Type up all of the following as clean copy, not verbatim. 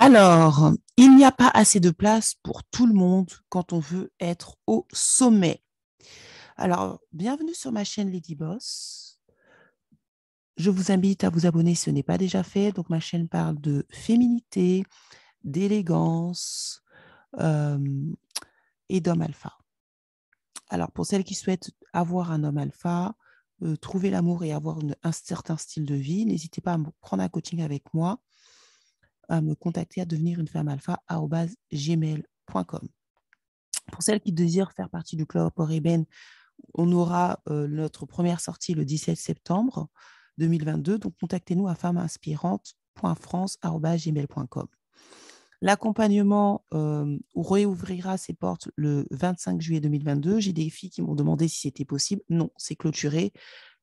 Alors, il n'y a pas assez de place pour tout le monde quand on veut être au sommet. Alors, bienvenue sur ma chaîne Lady Boss. Je vous invite à vous abonner si ce n'est pas déjà fait. Donc, ma chaîne parle de féminité, d'élégance euh, et d'homme alpha. Alors, pour celles qui souhaitent avoir un homme alpha, trouver l'amour et avoir un certain style de vie, n'hésitez pas à me prendre un coaching avec moi, à me contacter à devenir une femme alpha@gmail.com. Pour celles qui désirent faire partie du club Rebeen, on aura notre première sortie le 17 septembre 2022. Donc, contactez-nous à femmeinspirante.france@gmail.com. L'accompagnement réouvrira ses portes le 25 juillet 2022. J'ai des filles qui m'ont demandé si c'était possible. Non, c'est clôturé.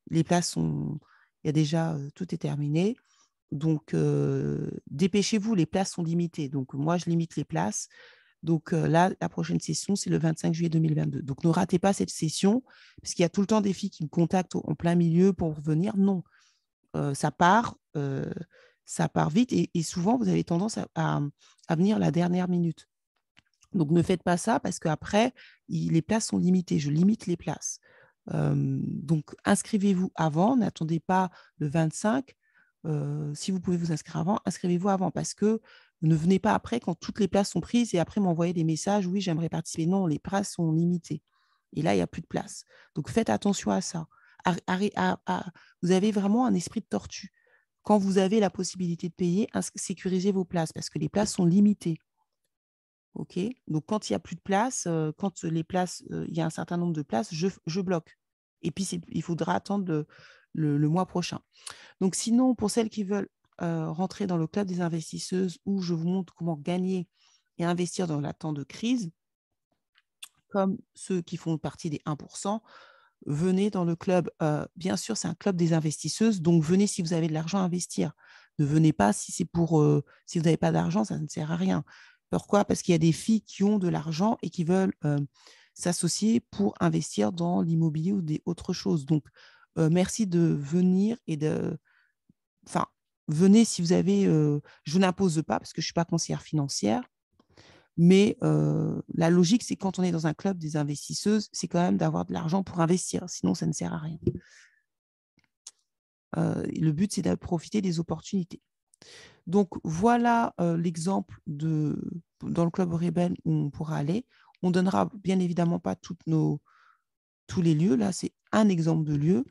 Les places sont... Il y a déjà... tout est terminé. Donc, dépêchez-vous, les places sont limitées. Donc, moi, je limite les places. Donc là, la prochaine session, c'est le 25 juillet 2022. Donc ne ratez pas cette session, parce qu'il y a tout le temps des filles qui me contactent en plein milieu pour venir. Non, ça part vite et souvent, vous avez tendance à venir la dernière minute. Donc ne faites pas ça parce qu'après, les places sont limitées. Je limite les places. Donc inscrivez-vous avant, n'attendez pas le 25. Si vous pouvez vous inscrire avant, inscrivez-vous avant parce que ne venez pas après quand toutes les places sont prises et après m'envoyer des messages, oui, j'aimerais participer. Non, les places sont limitées. Et là, il n'y a plus de place. Donc faites attention à ça. Vous avez vraiment un esprit de tortue. Quand vous avez la possibilité de payer, sécurisez vos places parce que les places sont limitées. OK? Donc, quand il n'y a plus de place, quand les places, il y a un certain nombre de places, je bloque. Et puis, il faudra attendre le mois prochain. Donc, sinon, pour celles qui veulent rentrer dans le club des investisseuses où je vous montre comment gagner et investir dans la temps de crise, comme ceux qui font partie des 1%, venez dans le club. Bien sûr, c'est un club des investisseuses, donc venez si vous avez de l'argent à investir. Ne venez pas si c'est pour si vous n'avez pas d'argent, ça ne sert à rien. Pourquoi? Parce qu'il y a des filles qui ont de l'argent et qui veulent s'associer pour investir dans l'immobilier ou des autres choses. Donc, merci de venir et de... Enfin, venez si vous avez... je n'impose pas parce que je ne suis pas conseillère financière, mais la logique, c'est quand on est dans un club des investisseuses, c'est quand même d'avoir de l'argent pour investir. Sinon, ça ne sert à rien. Le but, c'est de profiter des opportunités. Donc, voilà l'exemple dans le club Rebeen où on pourra aller. On ne donnera bien évidemment pas tous les lieux. Là, c'est un exemple de lieu,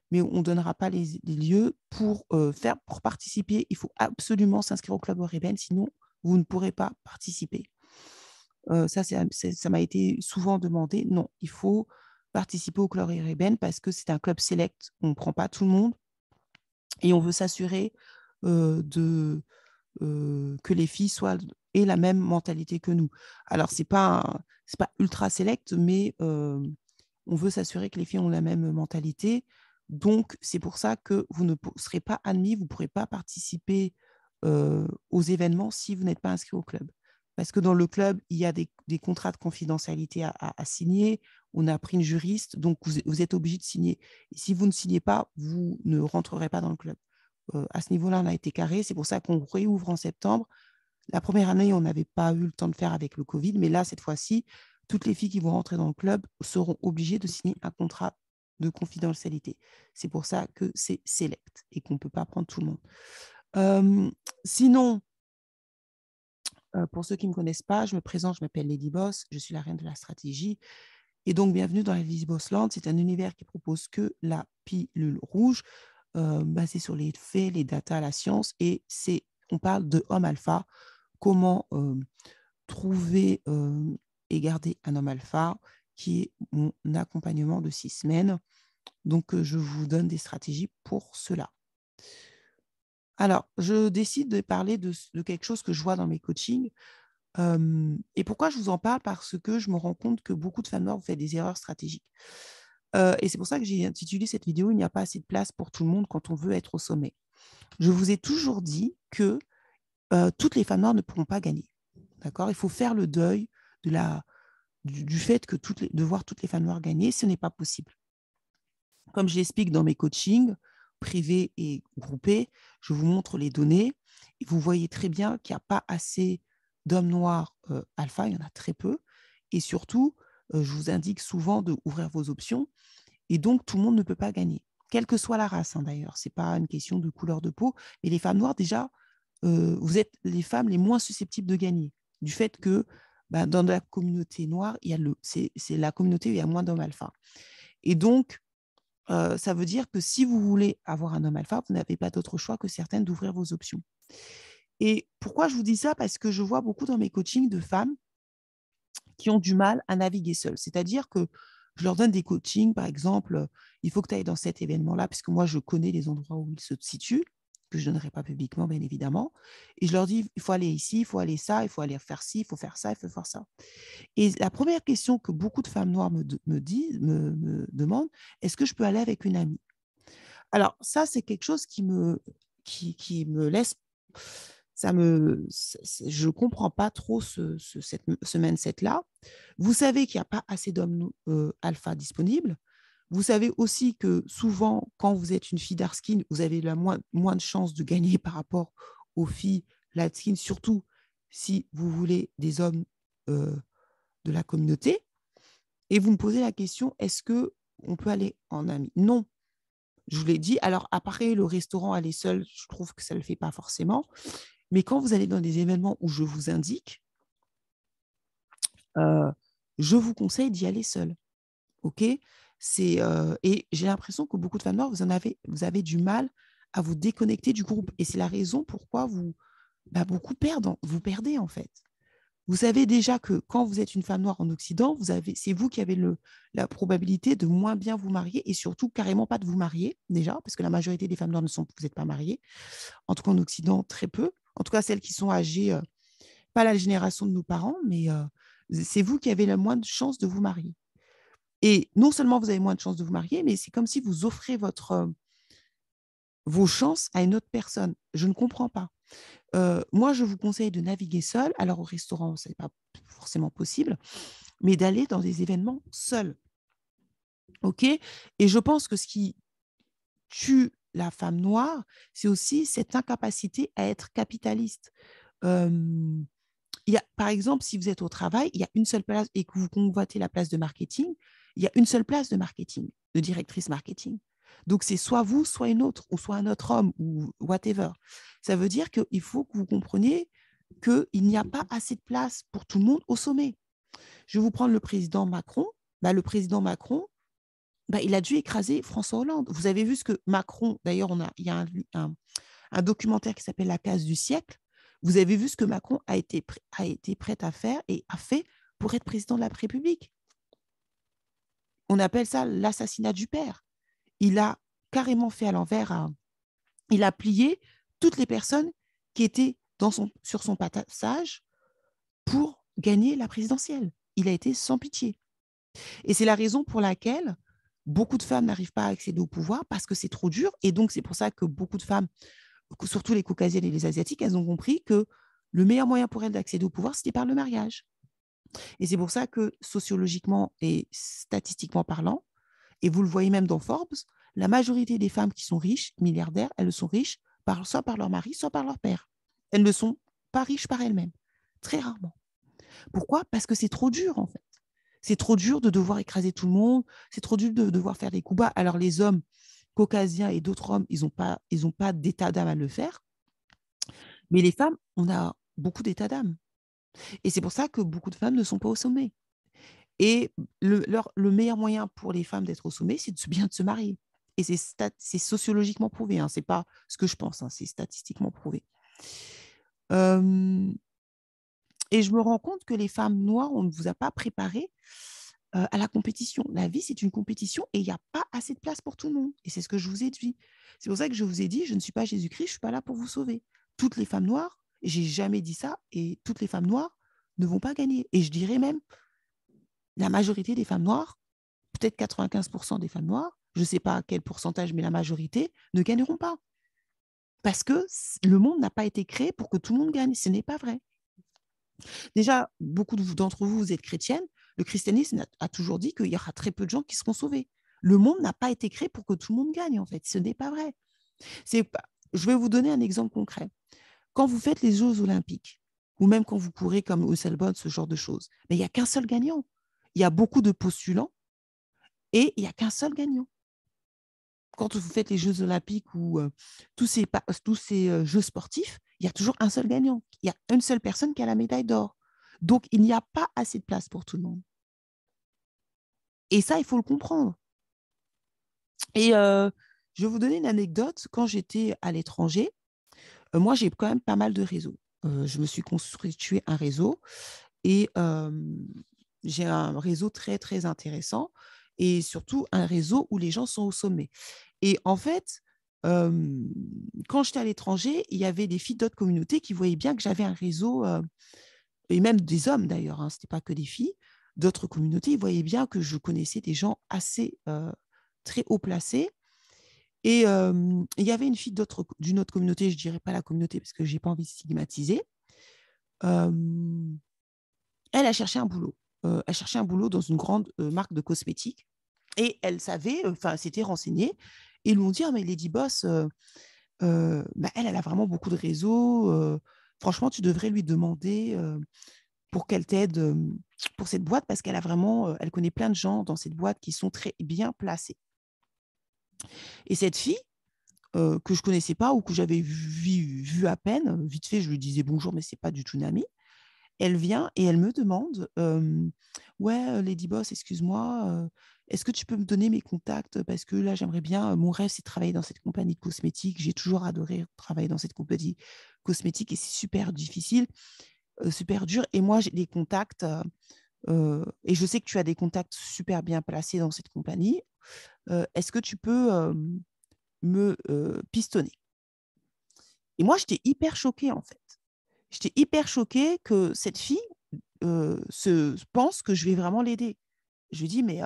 mais on ne donnera pas les lieux pour participer. Il faut absolument s'inscrire au club Rebeen, sinon vous ne pourrez pas participer. Ça m'a été souvent demandé. Non, il faut participer au club Rebeen parce que c'est un club select. On ne prend pas tout le monde et on veut s'assurer que les filles aient la même mentalité que nous. Alors, c'est pas ultra select, mais on veut s'assurer que les filles ont la même mentalité. Donc, c'est pour ça que vous ne serez pas admis, vous ne pourrez pas participer aux événements si vous n'êtes pas inscrit au club. Parce que dans le club, il y a des contrats de confidentialité à signer. On a pris une juriste, donc vous êtes obligé de signer. Et si vous ne signez pas, vous ne rentrerez pas dans le club. À ce niveau-là, on a été carré. C'est pour ça qu'on réouvre en septembre. La première année, on n'avait pas eu le temps de faire avec le Covid, mais là, cette fois-ci, toutes les filles qui vont rentrer dans le club seront obligées de signer un contrat de confidentialité. C'est pour ça que c'est select et qu'on ne peut pas prendre tout le monde. Sinon, pour ceux qui ne me connaissent pas, je me présente, je m'appelle Lady Boss, je suis la reine de la stratégie. Et donc, bienvenue dans la Lady Boss Land. C'est un univers qui propose que la pilule rouge, basée sur les faits, les datas, la science. Et on parle de homme alpha, comment trouver et garder un homme alpha, qui est mon accompagnement de 6 semaines. Donc, je vous donne des stratégies pour cela. Alors, je décide de parler de quelque chose que je vois dans mes coachings. Et pourquoi je vous en parle? Parce que je me rends compte que beaucoup de femmes noires font des erreurs stratégiques. Et c'est pour ça que j'ai intitulé cette vidéo « Il n'y a pas assez de place pour tout le monde quand on veut être au sommet ». Je vous ai toujours dit que toutes les femmes noires ne pourront pas gagner. D'accord? Il faut faire le deuil du fait que de voir toutes les femmes noires gagner, ce n'est pas possible. Comme je l'explique dans mes coachings privés et groupés, je vous montre les données Et vous voyez très bien qu'il n'y a pas assez d'hommes noirs alpha, il y en a très peu. Et surtout, je vous indique souvent d'ouvrir vos options. Et donc, tout le monde ne peut pas gagner, quelle que soit la race, hein, d'ailleurs. Ce n'est pas une question de couleur de peau. Et les femmes noires, déjà, vous êtes les femmes les moins susceptibles de gagner, du fait que dans la communauté noire, c'est la communauté où il y a moins d'hommes alpha. Et donc, ça veut dire que si vous voulez avoir un homme alpha, vous n'avez pas d'autre choix que certaines d'ouvrir vos options. Et pourquoi je vous dis ça? Parce que je vois beaucoup dans mes coachings de femmes qui ont du mal à naviguer seules. C'est-à-dire que je leur donne des coachings, par exemple, il faut que tu ailles dans cet événement-là, puisque moi, je connais les endroits où ils se situent, que je ne donnerai pas publiquement, bien évidemment. Et je leur dis, il faut aller ici, il faut aller ça, il faut aller faire ci, il faut faire ça, il faut faire ça. Et la première question que beaucoup de femmes noires me demandent, est-ce que je peux aller avec une amie? Alors, ça, c'est quelque chose qui me laisse... Je ne comprends pas trop ce mindset-là. Vous savez qu'il n'y a pas assez d'hommes alpha disponibles. Vous savez aussi que souvent, quand vous êtes une fille dark skin, vous avez moins de chances de gagner par rapport aux filles light skin, surtout si vous voulez des hommes de la communauté. Et vous me posez la question, est-ce qu'on peut aller en ami? Non, je vous l'ai dit. Alors, après, le restaurant, aller seul, je trouve que ça ne le fait pas forcément. Mais quand vous allez dans des événements où je vous indique, je vous conseille d'y aller seul. OK? Et j'ai l'impression que beaucoup de femmes noires, vous avez du mal à vous déconnecter du groupe. Et c'est la raison pourquoi beaucoup perdent. Vous perdez, en fait. Vous savez déjà que quand vous êtes une femme noire en Occident, c'est vous qui avez la probabilité de moins bien vous marier et surtout carrément pas de vous marier, déjà, parce que la majorité des femmes noires vous n'êtes pas mariées. En tout cas, en Occident, très peu. En tout cas, celles qui sont âgées, pas la génération de nos parents, mais c'est vous qui avez la moins de chances de vous marier. Et non seulement vous avez moins de chances de vous marier, mais c'est comme si vous offrez vos chances à une autre personne. Je ne comprends pas. Moi, je vous conseille de naviguer seul. Alors, au restaurant, ce n'est pas forcément possible, mais d'aller dans des événements seul. OK? Et je pense que ce qui tue la femme noire, c'est aussi cette incapacité à être capitaliste. Par exemple, si vous êtes au travail, il y a une seule place et que vous convoitez la place de marketing, il y a une seule place de marketing, de directrice marketing. Donc, c'est soit vous, soit une autre, ou soit un autre homme, ou whatever. Ça veut dire qu'il faut que vous compreniez qu'il n'y a pas assez de place pour tout le monde au sommet. Je vais vous prendre le président Macron. Le président Macron, il a dû écraser François Hollande. Vous avez vu ce que Macron, d'ailleurs, il y a un documentaire qui s'appelle La case du siècle. Vous avez vu ce que Macron a été prêt à faire et a fait pour être président de la République. On appelle ça l'assassinat du père. Il a carrément fait à l'envers. Il a plié toutes les personnes qui étaient sur son passage pour gagner la présidentielle. Il a été sans pitié. Et c'est la raison pour laquelle beaucoup de femmes n'arrivent pas à accéder au pouvoir parce que c'est trop dur. Et donc, c'est pour ça que beaucoup de femmes, surtout les caucasiennes et les asiatiques, elles ont compris que le meilleur moyen pour elles d'accéder au pouvoir, c'était par le mariage. Et c'est pour ça que sociologiquement et statistiquement parlant, et vous le voyez même dans Forbes, la majorité des femmes qui sont riches, milliardaires, elles sont riches soit par leur mari, soit par leur père. Elles ne sont pas riches par elles-mêmes, très rarement. Pourquoi? Parce que c'est trop dur, en fait. C'est trop dur de devoir écraser tout le monde, c'est trop dur de devoir faire des coups bas. Alors les hommes caucasiens et d'autres hommes, ils n'ont pas d'état d'âme à le faire. Mais les femmes, on a beaucoup d'état d'âme. Et c'est pour ça que beaucoup de femmes ne sont pas au sommet. Et le meilleur moyen pour les femmes d'être au sommet, c'est bien de se marier. Et c'est sociologiquement prouvé, hein. Ce n'est pas ce que je pense, hein, c'est statistiquement prouvé. Et je me rends compte que les femmes noires, on ne vous a pas préparé à la compétition. La vie, c'est une compétition et il n'y a pas assez de place pour tout le monde. Et c'est ce que je vous ai dit. C'est pour ça que je vous ai dit, je ne suis pas Jésus-Christ, je ne suis pas là pour vous sauver. Toutes les femmes noires, et j'ai jamais dit ça, et toutes les femmes noires ne vont pas gagner. Et je dirais même, la majorité des femmes noires, peut-être 95% des femmes noires, je ne sais pas à quel pourcentage, mais la majorité, ne gagneront pas. Parce que le monde n'a pas été créé pour que tout le monde gagne. Ce n'est pas vrai. Déjà, beaucoup d'entre vous, vous êtes chrétiennes. Le christianisme a toujours dit qu'il y aura très peu de gens qui seront sauvés. Le monde n'a pas été créé pour que tout le monde gagne, en fait. Ce n'est pas vrai. Je vais vous donner un exemple concret. quand vous faites les Jeux olympiques, ou même quand vous courez comme Usain Bolt, ce genre de choses, mais il n'y a qu'un seul gagnant. Il y a beaucoup de postulants et il n'y a qu'un seul gagnant. Quand vous faites les Jeux olympiques ou tous ces jeux sportifs, il y a toujours un seul gagnant. Il y a une seule personne qui a la médaille d'or. Donc, il n'y a pas assez de place pour tout le monde. Et ça, il faut le comprendre. Et je vais vous donner une anecdote. Quand j'étais à l'étranger, moi, j'ai quand même pas mal de réseaux. Je me suis constitué un réseau et j'ai un réseau très, très intéressant et surtout un réseau où les gens sont au sommet. Et en fait, quand j'étais à l'étranger, il y avait des filles d'autres communautés qui voyaient bien que j'avais un réseau, et même des hommes d'ailleurs, hein, ce n'était pas que des filles, d'autres communautés, ils voyaient bien que je connaissais des gens assez très haut placés. Et il y avait une fille d'une autre communauté, je ne dirais pas la communauté parce que je n'ai pas envie de stigmatiser. Euh, Elle a cherché un boulot. Elle cherchait un boulot dans une grande marque de cosmétiques. Et elle savait, enfin, s'était renseignée. Et ils lui ont dit, ah, mais Lady Boss, bah, elle a vraiment beaucoup de réseaux. Franchement, tu devrais lui demander pour qu'elle t'aide pour cette boîte parce qu'elle a vraiment, elle connaît plein de gens dans cette boîte qui sont très bien placés. Et cette fille, que je ne connaissais pas ou que j'avais vu à peine, vite fait, je lui disais bonjour, mais ce n'est pas du tout une amie. Elle vient et elle me demande ouais, Lady Boss, excuse-moi, est-ce que tu peux me donner mes contacts parce que là, j'aimerais bien, mon rêve, c'est de travailler dans cette compagnie de cosmétiques. J'ai toujours adoré travailler dans cette compagnie cosmétique et c'est super difficile, super dur. Et moi, j'ai des contacts et je sais que tu as des contacts super bien placés dans cette compagnie. Est-ce que tu peux me pistonner? Et moi, j'étais hyper choquée en fait. J'étais hyper choquée que cette fille pense que je vais vraiment l'aider. Je lui dis, mais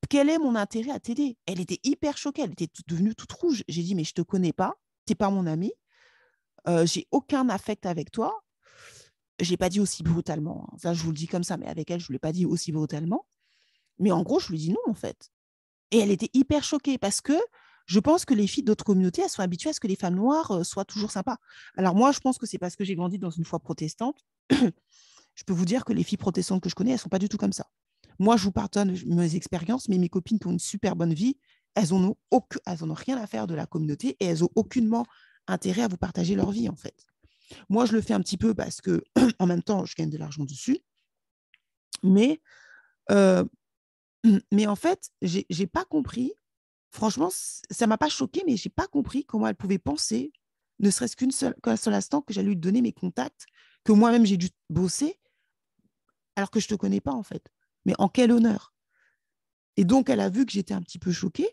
quel est mon intérêt à t'aider? Elle était hyper choquée, elle était devenue toute rouge. J'ai dit, mais je ne te connais pas, tu n'es pas mon amie, j'ai aucun affect avec toi. Je n'ai pas dit aussi brutalement, hein. Ça, je vous le dis comme ça, mais avec elle, je ne l'ai pas dit aussi brutalement. Mais en gros, je lui dis non, en fait. Et elle était hyper choquée parce que je pense que les filles d'autres communautés, elles sont habituées à ce que les femmes noires soient toujours sympas. Alors moi, je pense que c'est parce que j'ai grandi dans une foi protestante. Je peux vous dire que les filles protestantes que je connais, elles ne sont pas du tout comme ça. Moi, je vous partage mes expériences, mais mes copines qui ont une super bonne vie, elles n'en ont rien à faire de la communauté et elles n'ont aucunement intérêt à vous partager leur vie, en fait. Moi, je le fais un petit peu parce que, en même temps, je gagne de l'argent dessus. Mais, euh, mais en fait, j'ai pas compris. Franchement, ça m'a pas choqué, mais j'ai pas compris comment elle pouvait penser, ne serait-ce qu'un seul instant, que j'allais lui donner mes contacts, que moi-même j'ai dû bosser, alors que je te connais pas, en fait. Mais en quel honneur? Et donc, elle a vu que j'étais un petit peu choquée.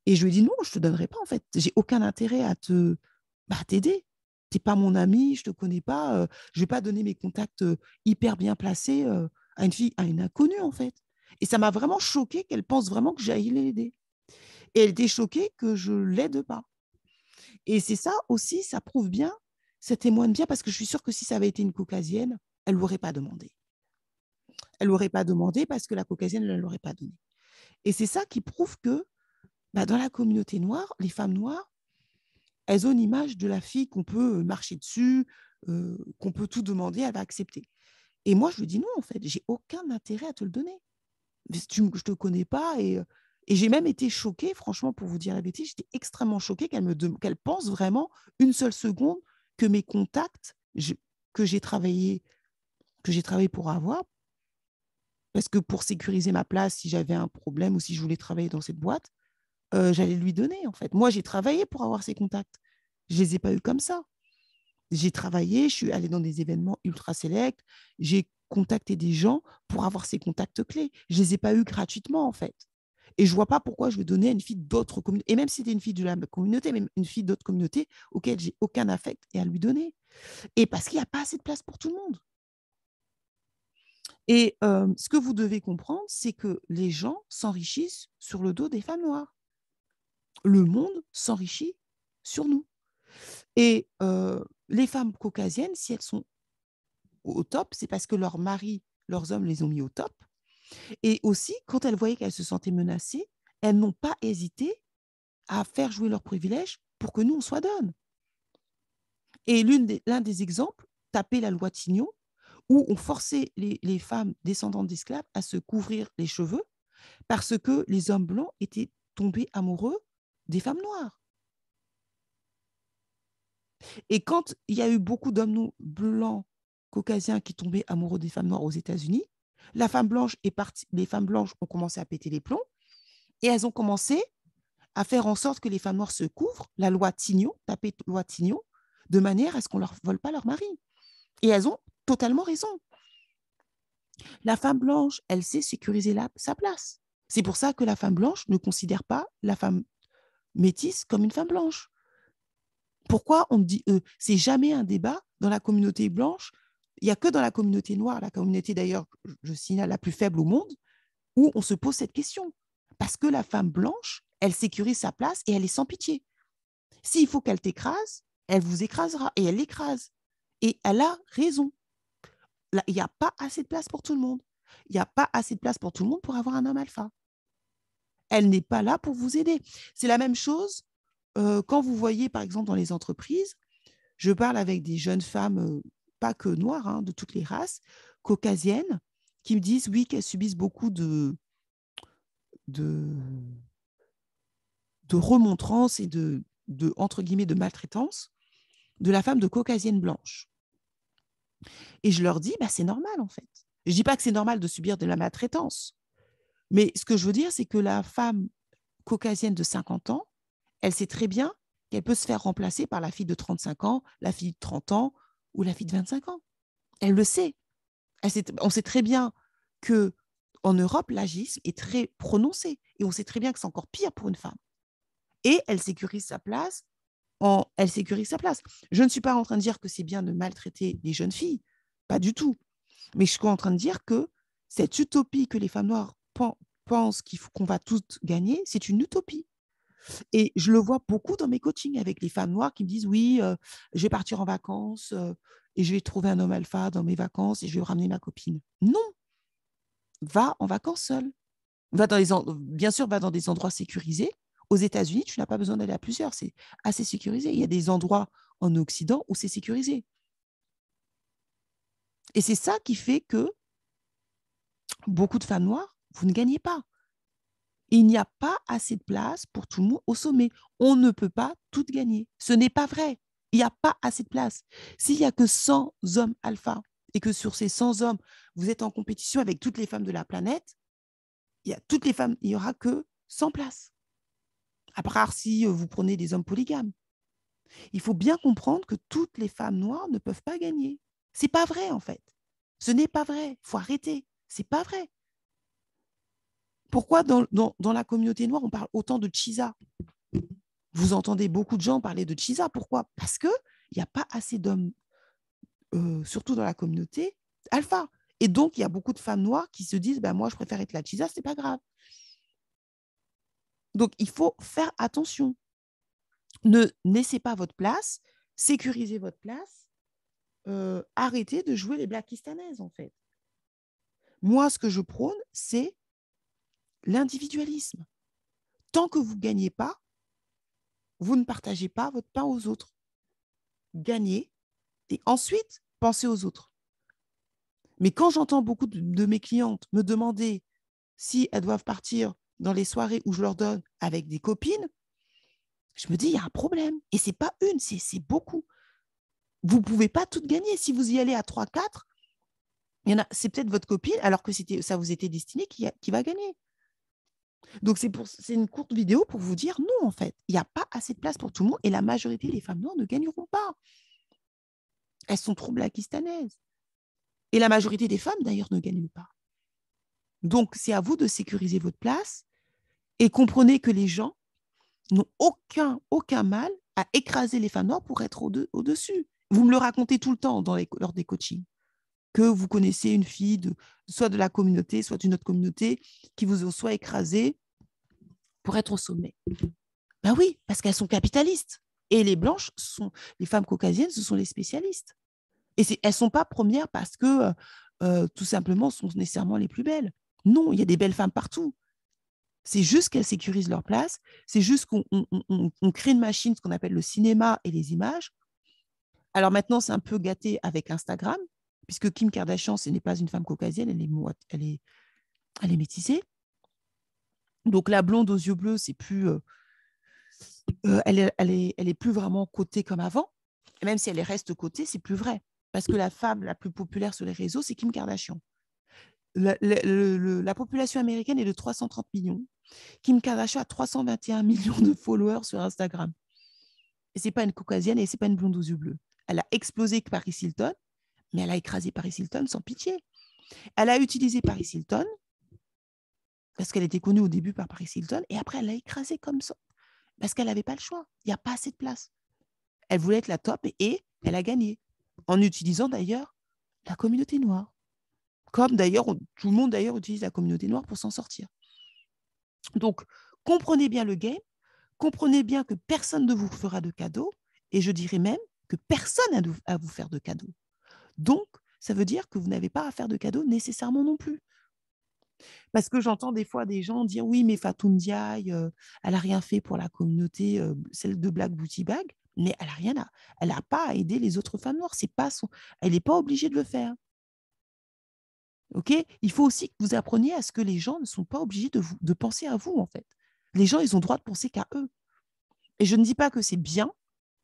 Et je lui ai dit, non, je ne te donnerai pas, en fait. J'ai aucun intérêt à t'aider. Tu n'es pas mon ami, je ne te connais pas. Je ne vais pas donner mes contacts hyper bien placés à une fille, à une inconnue, en fait. Et ça m'a vraiment choquée qu'elle pense vraiment que j'aille l'aider. Et elle était choquée que je ne l'aide pas. Et c'est ça aussi, ça prouve bien, ça témoigne bien, parce que je suis sûre que si ça avait été une caucasienne, elle ne l'aurait pas demandé. Elle ne l'aurait pas demandé parce que la caucasienne ne l'aurait pas donné. Et c'est ça qui prouve que bah, dans la communauté noire, les femmes noires, elles ont une image de la fille qu'on peut marcher dessus, qu'on peut tout demander, elle va accepter. Et moi, je lui dis non, en fait, j'ai aucun intérêt à te le donner. Je ne te connais pas. Et j'ai même été choquée, franchement, pour vous dire la vérité, j'étais extrêmement choquée qu'elle pense vraiment une seule seconde que mes contacts que j'ai travaillé pour avoir, parce que pour sécuriser ma place, si j'avais un problème ou si je voulais travailler dans cette boîte, j'allais lui donner, en fait. Moi, j'ai travaillé pour avoir ces contacts. Je ne les ai pas eus comme ça. J'ai travaillé, je suis allée dans des événements ultra sélects, j'ai contacté des gens pour avoir ces contacts clés. Je ne les ai pas eus gratuitement, en fait. Et je ne vois pas pourquoi je vais donner à une fille d'autres communautés, et même si c'était une fille de la communauté, même une fille d'autres communautés auxquelles j'ai aucun affect et à lui donner. Et parce qu'il n'y a pas assez de place pour tout le monde. Et ce que vous devez comprendre, c'est que les gens s'enrichissent sur le dos des femmes noires. Le monde s'enrichit sur nous. Et les femmes caucasiennes, si elles sont au top, c'est parce que leurs maris, leurs hommes les ont mis au top. Et aussi, quand elles voyaient qu'elles se sentaient menacées, elles n'ont pas hésité à faire jouer leurs privilèges pour que nous, on soit donne. Et l'un des exemples, tapez la loi Tignon, où on forçait les femmes descendantes d'esclaves à se couvrir les cheveux parce que les hommes blancs étaient tombés amoureux des femmes noires. Et quand il y a eu beaucoup d'hommes blancs caucasiens qui tombaient amoureux des femmes noires aux États-Unis, la femme blanche est partie, les femmes blanches ont commencé à péter les plombs et elles ont commencé à faire en sorte que les femmes noires se couvrent, la loi Tignon, tapez loi Tignon, de manière à ce qu'on ne leur vole pas leur mari. Et elles ont totalement raison. La femme blanche, elle sait sécuriser sa place. C'est pour ça que la femme blanche ne considère pas la femme métisse comme une femme blanche. Pourquoi on dit c'est jamais un débat dans la communauté blanche. Il n'y a que dans la communauté noire, la communauté d'ailleurs, je signale, la plus faible au monde, où on se pose cette question. Parce que la femme blanche, elle sécurise sa place et elle est sans pitié. S'il faut qu'elle t'écrase, elle vous écrasera et elle l'écrase. Et elle a raison. Là, il n'y a pas assez de place pour tout le monde. Il n'y a pas assez de place pour tout le monde pour avoir un homme alpha. Elle n'est pas là pour vous aider. C'est la même chose quand vous voyez, par exemple, dans les entreprises, je parle avec des jeunes femmes, pas que noires, hein, de toutes les races, caucasiennes, qui me disent, oui, qu'elles subissent beaucoup de remontrances et entre guillemets, de maltraitance de la femme de caucasienne blanche. Et je leur dis, bah, c'est normal, en fait. Je ne dis pas que c'est normal de subir de la maltraitance. Mais ce que je veux dire, c'est que la femme caucasienne de 50 ans, elle sait très bien qu'elle peut se faire remplacer par la fille de 35 ans, la fille de 30 ans ou la fille de 25 ans. Elle le sait. On sait très bien qu'en Europe, l'agisme est très prononcé. Et on sait très bien que c'est encore pire pour une femme. Et elle sécurise sa place. Elle sécurise sa place. Je ne suis pas en train de dire que c'est bien de maltraiter les jeunes filles. Pas du tout. Mais je suis en train de dire que cette utopie que les femmes noires pensent qu'on va toutes gagner, c'est une utopie. Et je le vois beaucoup dans mes coachings avec les femmes noires qui me disent, oui, je vais partir en vacances et je vais trouver un homme alpha dans mes vacances et je vais ramener ma copine. Non, va en vacances seule. Bien sûr, va dans des endroits sécurisés. Aux États-Unis, tu n'as pas besoin d'aller à plusieurs, c'est assez sécurisé. Il y a des endroits en Occident où c'est sécurisé. Et c'est ça qui fait que beaucoup de femmes noires, vous ne gagnez pas. Il n'y a pas assez de place pour tout le monde au sommet. On ne peut pas tout gagner. Ce n'est pas vrai. Il n'y a pas assez de place. S'il n'y a que 100 hommes alpha et que sur ces 100 hommes, vous êtes en compétition avec toutes les femmes de la planète, il n'y aura que 100 places. À part si vous prenez des hommes polygames. Il faut bien comprendre que toutes les femmes noires ne peuvent pas gagner. Ce n'est pas vrai, en fait. Ce n'est pas vrai. Il faut arrêter. Ce n'est pas vrai. Pourquoi dans la communauté noire, on parle autant de Chisa? Vous entendez beaucoup de gens parler de Chisa. Pourquoi? Parce qu'il n'y a pas assez d'hommes, surtout dans la communauté alpha. Et donc, il y a beaucoup de femmes noires qui se disent, moi, je préfère être la Chisa, ce n'est pas grave. Donc, il faut faire attention. Ne laissez pas votre place, sécurisez votre place, arrêtez de jouer les blackistanaises, en fait. Moi, ce que je prône, c'est l'individualisme. Tant que vous ne gagnez pas, vous ne partagez pas votre pain aux autres. Gagnez et ensuite, pensez aux autres. Mais quand j'entends beaucoup de mes clientes me demander si elles doivent partir dans les soirées où je leur donne avec des copines, je me dis, il y a un problème. Et ce n'est pas une, c'est beaucoup. Vous ne pouvez pas toutes gagner. Si vous y allez à 3-4, c'est peut-être votre copine, alors que ça vous était destiné, qui va gagner. Donc, c'est une courte vidéo pour vous dire non, en fait. Il n'y a pas assez de place pour tout le monde et la majorité des femmes noires ne gagneront pas. Elles sont trop blackistanaises. Et la majorité des femmes, d'ailleurs, ne gagnent pas. Donc, c'est à vous de sécuriser votre place et comprenez que les gens n'ont aucun mal à écraser les femmes noires pour être au-dessus. Vous me le racontez tout le temps lors des coachings, que vous connaissez une fille soit de la communauté, soit d'une autre communauté, qui vous ont soit écrasé pour être au sommet. Ben oui, parce qu'elles sont capitalistes. Et les blanches, les femmes caucasiennes, ce sont les spécialistes. Et elles ne sont pas premières parce que, tout simplement, sont nécessairement les plus belles. Non, il y a des belles femmes partout. C'est juste qu'elles sécurisent leur place. C'est juste qu'on crée une machine, ce qu'on appelle le cinéma et les images, Alors maintenant, c'est un peu gâté avec Instagram, puisque Kim Kardashian, ce n'est pas une femme caucasienne, elle est métissée. Donc la blonde aux yeux bleus, c'est plus, elle est plus vraiment cotée comme avant. Et même si elle reste cotée, c'est plus vrai. Parce que la femme la plus populaire sur les réseaux, c'est Kim Kardashian. La population américaine est de 330 millions. Kim Kardashian a 321 millions de followers sur Instagram. Et c'est pas une caucasienne et c'est pas une blonde aux yeux bleus. Elle a explosé que Paris Hilton, mais elle a écrasé Paris Hilton sans pitié. Elle a utilisé Paris Hilton parce qu'elle était connue au début par Paris Hilton et après elle l'a écrasé comme ça parce qu'elle n'avait pas le choix. Il n'y a pas assez de place. Elle voulait être la top et elle a gagné en utilisant d'ailleurs la communauté noire. Comme d'ailleurs, tout le monde d'ailleurs utilise la communauté noire pour s'en sortir. Donc, comprenez bien le game, comprenez bien que personne ne vous fera de cadeaux et je dirais même que personne n'a à vous faire de cadeaux. Donc, ça veut dire que vous n'avez pas à faire de cadeaux nécessairement non plus. Parce que j'entends des fois des gens dire oui, mais Fatou Ndiaye, elle n'a rien fait pour la communauté, celle de Black Booty Bag, mais elle n'a pas à aider les autres femmes noires. Elle n'est pas obligée de le faire. Okay, il faut aussi que vous appreniez à ce que les gens ne sont pas obligés de penser à vous, en fait. Les gens, ils ont le droit de penser qu'à eux. Et je ne dis pas que c'est bien,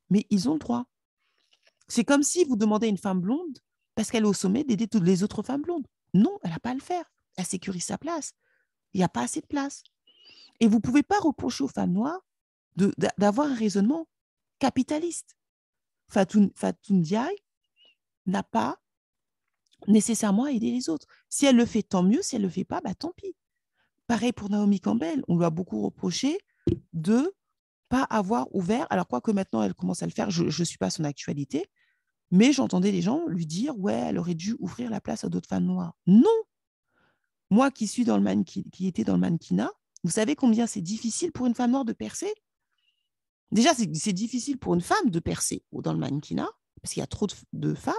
mais ils ont le droit. C'est comme si vous demandez à une femme blonde, parce qu'elle est au sommet, d'aider toutes les autres femmes blondes. Non, elle n'a pas à le faire. Elle sécurise sa place. Il n'y a pas assez de place. Et vous ne pouvez pas reprocher aux femmes noires d'avoir un raisonnement capitaliste. Fatou Ndiaye n'a pas nécessairement à aider les autres. Si elle le fait, tant mieux. Si elle ne le fait pas, bah, tant pis. Pareil pour Naomi Campbell. On lui a beaucoup reproché de ne pas avoir ouvert. Alors, quoique maintenant, elle commence à le faire, je ne suis pas son actualité, mais j'entendais les gens lui dire ouais, elle aurait dû ouvrir la place à d'autres femmes noires. Non. Moi qui suis qui était dans le mannequinat, vous savez combien c'est difficile pour une femme noire de percer? Déjà, c'est difficile pour une femme de percer dans le mannequinat, parce qu'il y a trop de femmes,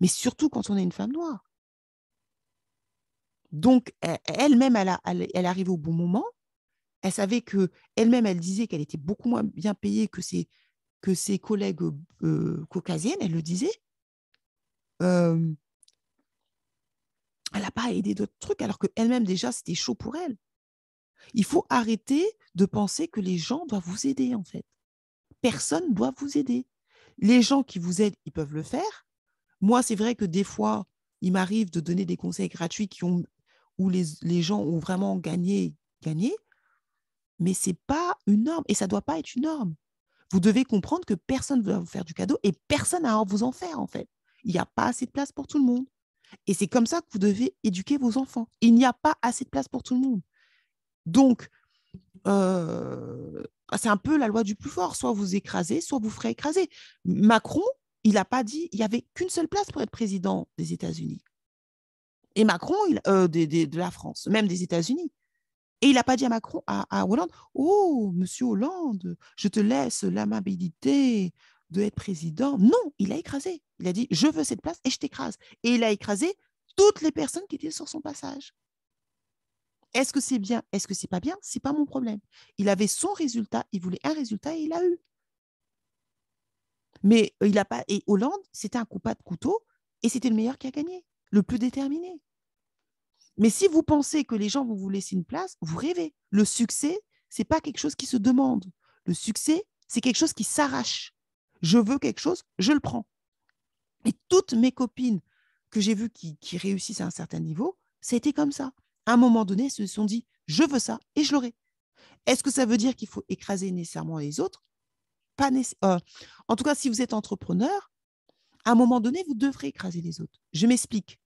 mais surtout quand on est une femme noire. Donc, elle-même, elle arrive au bon moment. Elle savait qu'elle-même, elle disait qu'elle était beaucoup moins bien payée que ses collègues caucasiennes, elle le disait. Elle n'a pas aidé d'autres trucs, alors qu'elle-même, déjà, c'était chaud pour elle. Il faut arrêter de penser que les gens doivent vous aider, en fait. Personne ne doit vous aider. Les gens qui vous aident, ils peuvent le faire. Moi, c'est vrai que des fois, il m'arrive de donner des conseils gratuits où les gens ont vraiment gagné, mais ce n'est pas une norme et ça ne doit pas être une norme. Vous devez comprendre que personne ne va vous faire du cadeau et personne n'a à vous en faire, en fait. Il n'y a pas assez de place pour tout le monde. Et c'est comme ça que vous devez éduquer vos enfants. Il n'y a pas assez de place pour tout le monde. Donc, c'est un peu la loi du plus fort. Soit vous écrasez, soit vous ferez écraser. Macron, il n'a pas dit, il n'y avait qu'une seule place pour être président des États-Unis. Et Macron, de la France, même des États-Unis. Et il n'a pas dit à Macron, à Hollande, oh, monsieur Hollande, je te laisse l'amabilité de être président. Non, il a écrasé. Il a dit, je veux cette place et je t'écrase. Et il a écrasé toutes les personnes qui étaient sur son passage. Est-ce que c'est bien? Est-ce que c'est pas bien? C'est pas mon problème. Il avait son résultat, il voulait un résultat et il l'a eu. Mais il a pas. Et Hollande, c'était un coup pas de couteau et c'était le meilleur qui a gagné, le plus déterminé. Mais si vous pensez que les gens vont vous laisser une place, vous rêvez. Le succès, c'est pas quelque chose qui se demande. Le succès, c'est quelque chose qui s'arrache. Je veux quelque chose, je le prends. Et toutes mes copines que j'ai vues qui réussissent à un certain niveau, c'était comme ça. À un moment donné, elles se sont dit, je veux ça et je l'aurai. Est-ce que ça veut dire qu'il faut écraser nécessairement les autres? Pas En tout cas, si vous êtes entrepreneur, à un moment donné, vous devrez écraser les autres. Je m'explique.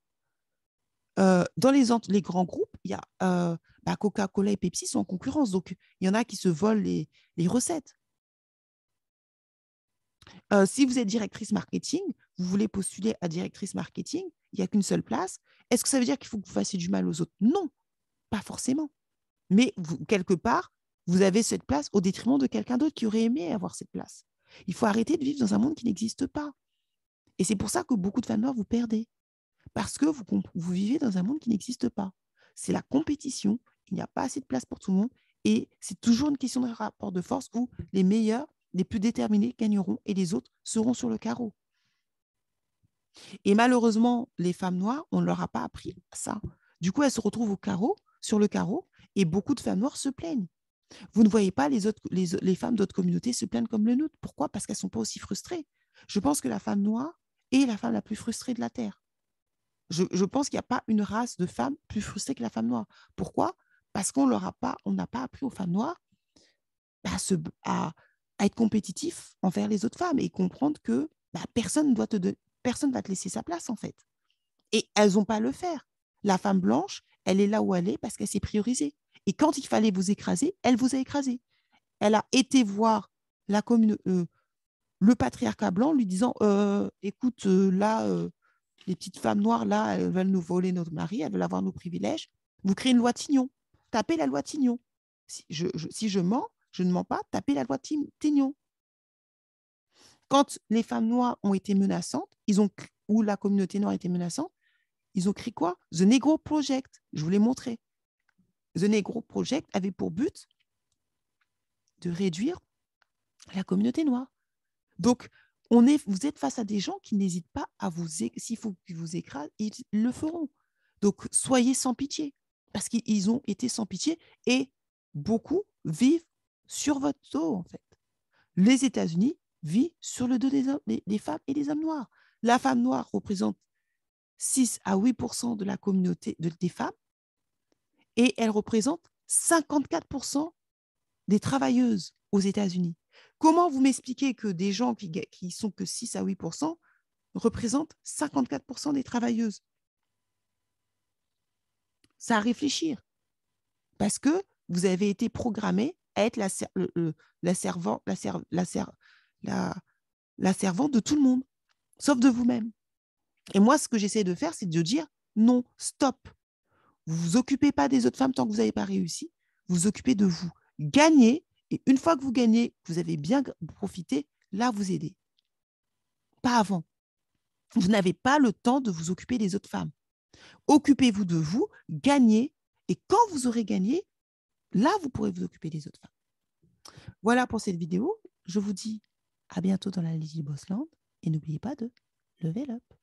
Dans les grands groupes, il y a Coca-Cola et Pepsi sont en concurrence. Donc, il y en a qui se volent les recettes. Si vous êtes directrice marketing, vous voulez postuler à directrice marketing, il n'y a qu'une seule place. Est-ce que ça veut dire qu'il faut que vous fassiez du mal aux autres? Non, pas forcément. Mais quelque part, vous avez cette place au détriment de quelqu'un d'autre qui aurait aimé avoir cette place. Il faut arrêter de vivre dans un monde qui n'existe pas. Et c'est pour ça que beaucoup de femmes noires, vous perdez. Parce que vous vivez dans un monde qui n'existe pas. C'est la compétition, il n'y a pas assez de place pour tout le monde. Et c'est toujours une question de rapport de force où les meilleurs, les plus déterminés gagneront et les autres seront sur le carreau. Et malheureusement, les femmes noires, on ne leur a pas appris ça. Du coup, elles se retrouvent sur le carreau, et beaucoup de femmes noires se plaignent. Vous ne voyez pas les femmes d'autres communautés se plaindre comme le nôtre. Pourquoi? Parce qu'elles ne sont pas aussi frustrées. Je pense que la femme noire est la femme la plus frustrée de la Terre. Je pense qu'il n'y a pas une race de femmes plus frustrée que la femme noire. Pourquoi? Parce qu'on n'a pas appris aux femmes noires à être compétitif envers les autres femmes et comprendre que personne va te laisser sa place, en fait. Et elles n'ont pas à le faire. La femme blanche, elle est là où elle est parce qu'elle s'est priorisée. Et quand il fallait vous écraser, elle vous a écrasé. Elle a été voir le patriarcat blanc lui disant écoute, là, les petites femmes noires, là, elles veulent nous voler notre mari, elles veulent avoir nos privilèges. Vous créez une loi Tignon. Tapez la loi Tignon. Si je mens, je ne mens pas, tapez la loi Tignon. Quand les femmes noires ont été menaçantes, ou la communauté noire était menaçante, ils ont créé quoi? The Negro Project. Je vous l'ai montré. The Negro Project avait pour but de réduire la communauté noire. Donc, vous êtes face à des gens qui n'hésitent pas à s'il faut qu'ils vous écrasent, ils le feront. Donc, soyez sans pitié, parce qu'ils ont été sans pitié et beaucoup vivent sur votre dos, en fait. Les États-Unis vivent sur le dos des femmes et des hommes noirs. La femme noire représente 6 à 8% de la communauté des femmes et elle représente 54% des travailleuses aux États-Unis. Comment vous m'expliquez que des gens qui sont que 6 à 8% représentent 54% des travailleuses? C'est à réfléchir. Parce que vous avez été programmé à être la servante de tout le monde, sauf de vous-même. Et moi, ce que j'essaie de faire, c'est de dire non, stop. Vous ne vous occupez pas des autres femmes tant que vous n'avez pas réussi. Vous vous occupez de vous. Gagnez. Et une fois que vous gagnez, vous avez bien profité, là, vous aidez. Pas avant. Vous n'avez pas le temps de vous occuper des autres femmes. Occupez-vous de vous, gagnez. Et quand vous aurez gagné, là, vous pourrez vous occuper des autres femmes. Voilà pour cette vidéo. Je vous dis à bientôt dans la Lady Boss Land. Et n'oubliez pas de level up.